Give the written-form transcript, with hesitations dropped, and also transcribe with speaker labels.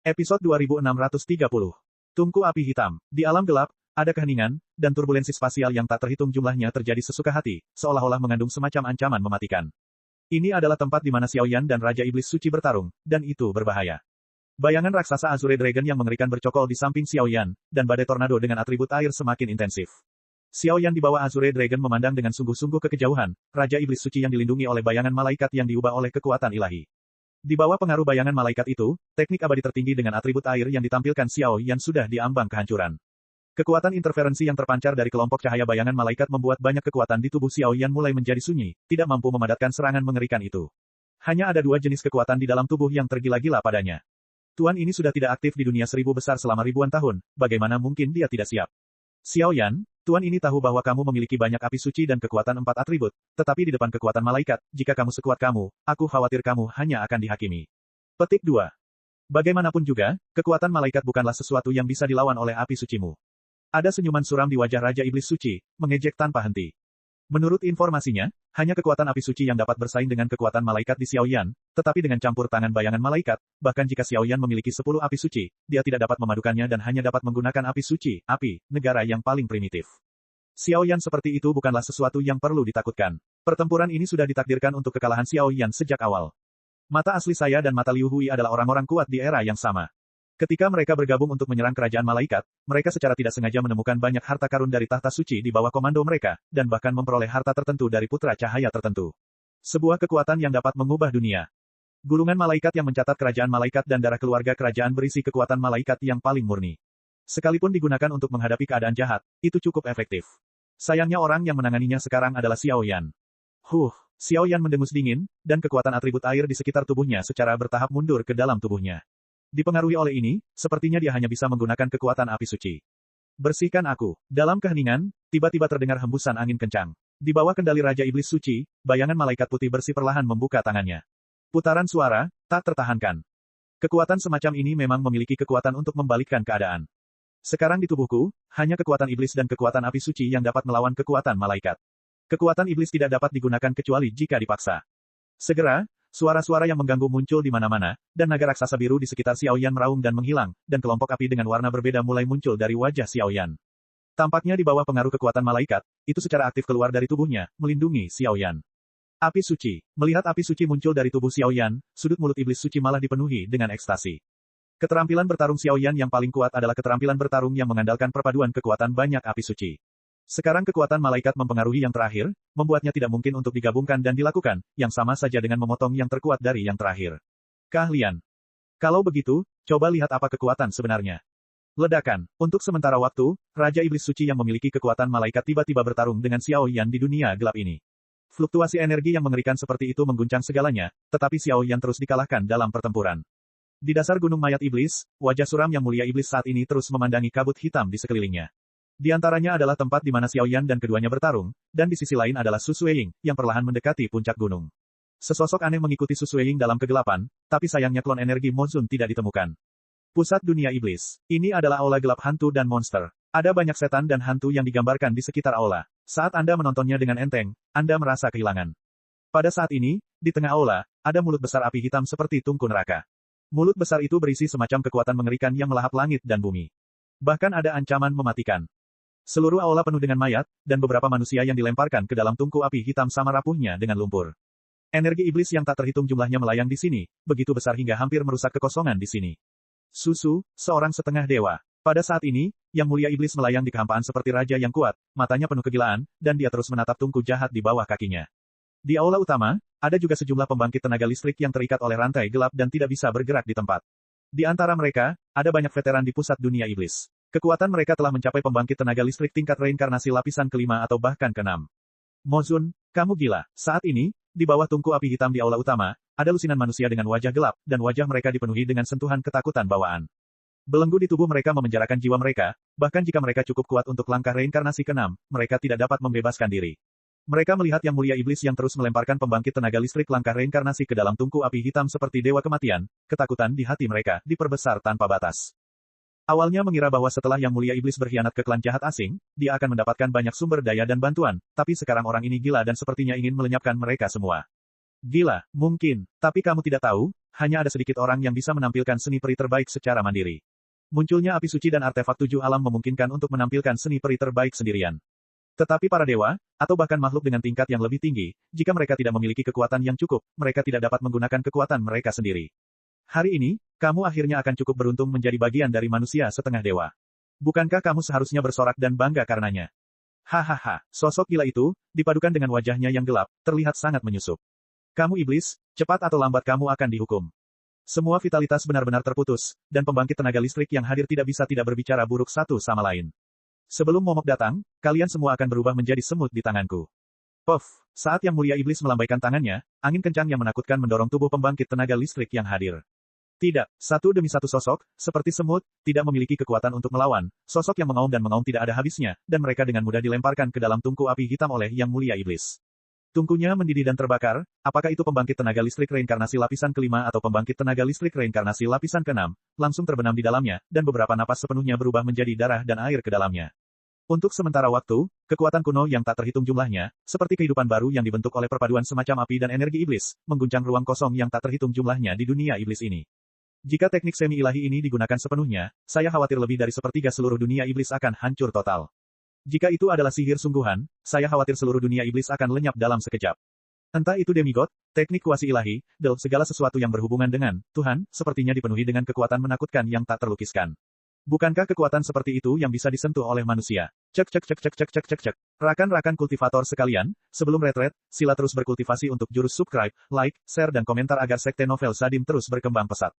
Speaker 1: Episode 2630. Tungku api hitam. Di alam gelap, ada keheningan, dan turbulensi spasial yang tak terhitung jumlahnya terjadi sesuka hati, seolah-olah mengandung semacam ancaman mematikan. Ini adalah tempat di mana Xiaoyan dan Raja Iblis Suci bertarung, dan itu berbahaya. Bayangan raksasa Azure Dragon yang mengerikan bercokol di samping Xiaoyan, dan badai tornado dengan atribut air semakin intensif. Xiaoyan di bawah Azure Dragon memandang dengan sungguh-sungguh ke kejauhan, Raja Iblis Suci yang dilindungi oleh bayangan malaikat yang diubah oleh kekuatan ilahi. Di bawah pengaruh bayangan malaikat itu, teknik abadi tertinggi dengan atribut air yang ditampilkan Xiaoyan sudah diambang kehancuran. Kekuatan interferensi yang terpancar dari kelompok cahaya bayangan malaikat membuat banyak kekuatan di tubuh Xiaoyan mulai menjadi sunyi, tidak mampu memadatkan serangan mengerikan itu. Hanya ada dua jenis kekuatan di dalam tubuh yang tergila-gila padanya. Tuan ini sudah tidak aktif di dunia seribu besar selama ribuan tahun, bagaimana mungkin dia tidak siap? Xiaoyan, Tuan ini tahu bahwa kamu memiliki banyak api suci dan kekuatan 4 atribut, tetapi di depan kekuatan malaikat, jika kamu sekuat kamu, aku khawatir kamu hanya akan dihakimi. Petik 2. Bagaimanapun juga, kekuatan malaikat bukanlah sesuatu yang bisa dilawan oleh api sucimu. Ada senyuman suram di wajah Raja Iblis Suci, mengejek tanpa henti. Menurut informasinya, hanya kekuatan api suci yang dapat bersaing dengan kekuatan malaikat di Xiaoyan, tetapi dengan campur tangan bayangan malaikat, bahkan jika Xiaoyan memiliki 10 api suci, dia tidak dapat memadukannya dan hanya dapat menggunakan api suci, api, negara yang paling primitif. Xiaoyan seperti itu bukanlah sesuatu yang perlu ditakutkan. Pertempuran ini sudah ditakdirkan untuk kekalahan Xiaoyan sejak awal. Mata asli saya dan mata Liu Hui adalah orang-orang kuat di era yang sama. Ketika mereka bergabung untuk menyerang kerajaan malaikat, mereka secara tidak sengaja menemukan banyak harta karun dari tahta suci di bawah komando mereka, dan bahkan memperoleh harta tertentu dari putra cahaya tertentu. Sebuah kekuatan yang dapat mengubah dunia. Gulungan malaikat yang mencatat kerajaan malaikat dan darah keluarga kerajaan berisi kekuatan malaikat yang paling murni. Sekalipun digunakan untuk menghadapi keadaan jahat, itu cukup efektif. Sayangnya orang yang menanganinya sekarang adalah Xiaoyan. Xiaoyan mendengus dingin, dan kekuatan atribut air di sekitar tubuhnya secara bertahap mundur ke dalam tubuhnya. Dipengaruhi oleh ini, sepertinya dia hanya bisa menggunakan kekuatan api suci. Bersihkan aku. Dalam keheningan, tiba-tiba terdengar hembusan angin kencang. Di bawah kendali Raja Iblis Suci, bayangan malaikat putih bersih perlahan membuka tangannya. Putaran suara, tak tertahankan. Kekuatan semacam ini memang memiliki kekuatan untuk membalikkan keadaan. Sekarang di tubuhku, hanya kekuatan iblis dan kekuatan api suci yang dapat melawan kekuatan malaikat. Kekuatan iblis tidak dapat digunakan kecuali jika dipaksa. Segera, suara-suara yang mengganggu muncul di mana-mana, dan naga raksasa biru di sekitar Xiaoyan meraung dan menghilang, dan kelompok api dengan warna berbeda mulai muncul dari wajah Xiaoyan. Tampaknya di bawah pengaruh kekuatan malaikat, itu secara aktif keluar dari tubuhnya, melindungi Xiaoyan. Api suci. Melihat api suci muncul dari tubuh Xiaoyan, sudut mulut iblis suci malah dipenuhi dengan ekstasi. Keterampilan bertarung Xiaoyan yang paling kuat adalah keterampilan bertarung yang mengandalkan perpaduan kekuatan banyak api suci. Sekarang kekuatan malaikat mempengaruhi yang terakhir, membuatnya tidak mungkin untuk digabungkan dan dilakukan, yang sama saja dengan memotong yang terkuat dari yang terakhir. Keahlian. Kalau begitu, coba lihat apa kekuatan sebenarnya. Ledakan. Untuk sementara waktu, Raja Iblis Suci yang memiliki kekuatan malaikat tiba-tiba bertarung dengan Xiaoyan di dunia gelap ini. Fluktuasi energi yang mengerikan seperti itu mengguncang segalanya, tetapi Xiaoyan terus dikalahkan dalam pertempuran. Di dasar gunung mayat iblis, wajah suram yang mulia iblis saat ini terus memandangi kabut hitam di sekelilingnya. Di antaranya adalah tempat di mana Xiaoyan dan keduanya bertarung, dan di sisi lain adalah Su Suiying, yang perlahan mendekati puncak gunung. Sesosok aneh mengikuti Su Suiying dalam kegelapan, tapi sayangnya klon energi Mozun tidak ditemukan. Pusat dunia iblis. Ini adalah aula gelap hantu dan monster. Ada banyak setan dan hantu yang digambarkan di sekitar aula. Saat Anda menontonnya dengan enteng, Anda merasa kehilangan. Pada saat ini, di tengah aula, ada mulut besar api hitam seperti tungku neraka. Mulut besar itu berisi semacam kekuatan mengerikan yang melahap langit dan bumi. Bahkan ada ancaman mematikan. Seluruh aula penuh dengan mayat, dan beberapa manusia yang dilemparkan ke dalam tungku api hitam sama rapuhnya dengan lumpur. Energi iblis yang tak terhitung jumlahnya melayang di sini, begitu besar hingga hampir merusak kekosongan di sini. Susu, seorang setengah dewa. Pada saat ini, Yang Mulia Iblis melayang di kehampaan seperti raja yang kuat, matanya penuh kegilaan, dan dia terus menatap tungku jahat di bawah kakinya. Di aula utama, ada juga sejumlah pembangkit tenaga listrik yang terikat oleh rantai gelap dan tidak bisa bergerak di tempat. Di antara mereka, ada banyak veteran di pusat dunia iblis. Kekuatan mereka telah mencapai pembangkit tenaga listrik tingkat reinkarnasi lapisan ke-5 atau bahkan ke-6. Mozun, kamu gila. Saat ini, di bawah tungku api hitam di aula utama, ada lusinan manusia dengan wajah gelap, dan wajah mereka dipenuhi dengan sentuhan ketakutan bawaan. Belenggu di tubuh mereka memenjarakan jiwa mereka, bahkan jika mereka cukup kuat untuk langkah reinkarnasi ke-6, mereka tidak dapat membebaskan diri. Mereka melihat Yang Mulia Iblis yang terus melemparkan pembangkit tenaga listrik langkah reinkarnasi ke dalam tungku api hitam seperti dewa kematian, ketakutan di hati mereka diperbesar tanpa batas. Awalnya mengira bahwa setelah Yang Mulia Iblis berkhianat ke klan jahat asing, dia akan mendapatkan banyak sumber daya dan bantuan, tapi sekarang orang ini gila dan sepertinya ingin melenyapkan mereka semua. Gila, mungkin. Tapi kamu tidak tahu, hanya ada sedikit orang yang bisa menampilkan seni peri terbaik secara mandiri. Munculnya api suci dan artefak 7 alam memungkinkan untuk menampilkan seni peri terbaik sendirian. Tetapi para dewa, atau bahkan makhluk dengan tingkat yang lebih tinggi, jika mereka tidak memiliki kekuatan yang cukup, mereka tidak dapat menggunakan kekuatan mereka sendiri. Hari ini, kamu akhirnya akan cukup beruntung menjadi bagian dari manusia setengah dewa. Bukankah kamu seharusnya bersorak dan bangga karenanya? Hahaha, sosok gila itu, dipadukan dengan wajahnya yang gelap, terlihat sangat menyusup. Kamu iblis, cepat atau lambat kamu akan dihukum. Semua vitalitas benar-benar terputus, dan pembangkit tenaga listrik yang hadir tidak bisa tidak berbicara buruk satu sama lain. Sebelum momok datang, kalian semua akan berubah menjadi semut di tanganku. Puff, saat Yang Mulia Iblis melambaikan tangannya, angin kencang yang menakutkan mendorong tubuh pembangkit tenaga listrik yang hadir. Tidak, satu demi satu sosok, seperti semut, tidak memiliki kekuatan untuk melawan, sosok yang mengaum dan mengaum tidak ada habisnya, dan mereka dengan mudah dilemparkan ke dalam tungku api hitam oleh Yang Mulia Iblis. Tungkunya mendidih dan terbakar, apakah itu pembangkit tenaga listrik reinkarnasi lapisan kelima atau pembangkit tenaga listrik reinkarnasi lapisan keenam, langsung terbenam di dalamnya, dan beberapa napas sepenuhnya berubah menjadi darah dan air ke dalamnya. Untuk sementara waktu, kekuatan kuno yang tak terhitung jumlahnya, seperti kehidupan baru yang dibentuk oleh perpaduan semacam api dan energi iblis, mengguncang ruang kosong yang tak terhitung jumlahnya di dunia iblis ini. Jika teknik semi-ilahi ini digunakan sepenuhnya, saya khawatir lebih dari sepertiga seluruh dunia iblis akan hancur total. Jika itu adalah sihir sungguhan, saya khawatir seluruh dunia iblis akan lenyap dalam sekejap. Entah itu demigod, teknik kuasi ilahi, segala sesuatu yang berhubungan dengan Tuhan, sepertinya dipenuhi dengan kekuatan menakutkan yang tak terlukiskan. Bukankah kekuatan seperti itu yang bisa disentuh oleh manusia? Cek cek cek cek cek cek cek cek. Rakan-rakan kultivator sekalian, sebelum retret, sila terus berkultivasi untuk jurus subscribe, like, share dan komentar agar sekte novel Sadim terus berkembang pesat.